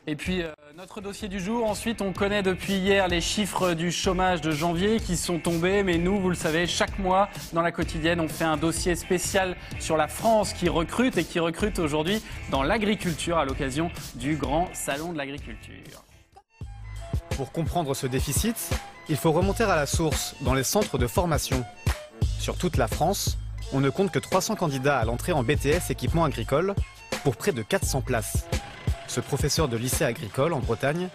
Et puis notre dossier du jour, ensuite on connaît depuis hier les chiffres du chômage de janvier qui sont tombés, mais nous, vous le savez, chaque mois dans la quotidienne on fait un dossier spécial sur la France qui recrute et qui recrute aujourd'hui dans l'agriculture à l'occasion du grand salon de l'agriculture. Pour comprendre ce déficit, il faut remonter à la source, dans les centres de formation. Sur toute la France, on ne compte que 300 candidats à l'entrée en BTS équipement agricole pour près de 400 places. Ce professeur de lycée agricole en Bretagne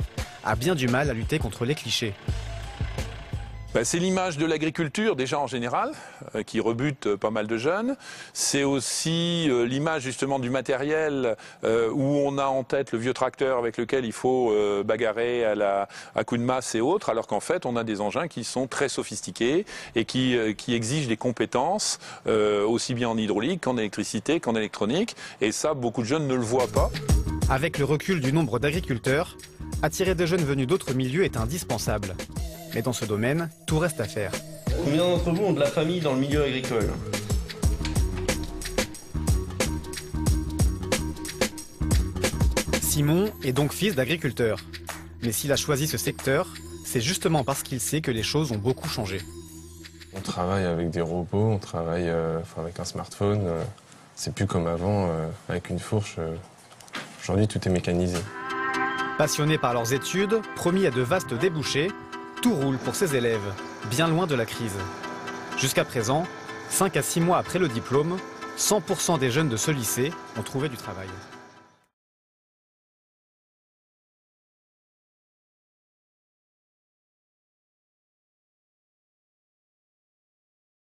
a bien du mal à lutter contre les clichés. C'est l'image de l'agriculture déjà en général, qui rebute pas mal de jeunes. C'est aussi l'image justement du matériel où on a en tête le vieux tracteur avec lequel il faut bagarrer à coups de masse et autres, alors qu'en fait on a des engins qui sont très sophistiqués et qui exigent des compétences aussi bien en hydraulique qu'en électricité, qu'en électronique. Et ça, beaucoup de jeunes ne le voient pas. Avec le recul du nombre d'agriculteurs, attirer des jeunes venus d'autres milieux est indispensable. Mais dans ce domaine, tout reste à faire. Combien d'entre vous ont de la famille dans le milieu agricole ? Simon est donc fils d'agriculteur. Mais s'il a choisi ce secteur, c'est justement parce qu'il sait que les choses ont beaucoup changé. On travaille avec des robots, on travaille avec un smartphone. C'est plus comme avant, avec une fourche. Aujourd'hui, tout est mécanisé. Passionnés par leurs études, promis à de vastes débouchés, tout roule pour ces élèves, bien loin de la crise. Jusqu'à présent, 5 à 6 mois après le diplôme, 100% des jeunes de ce lycée ont trouvé du travail.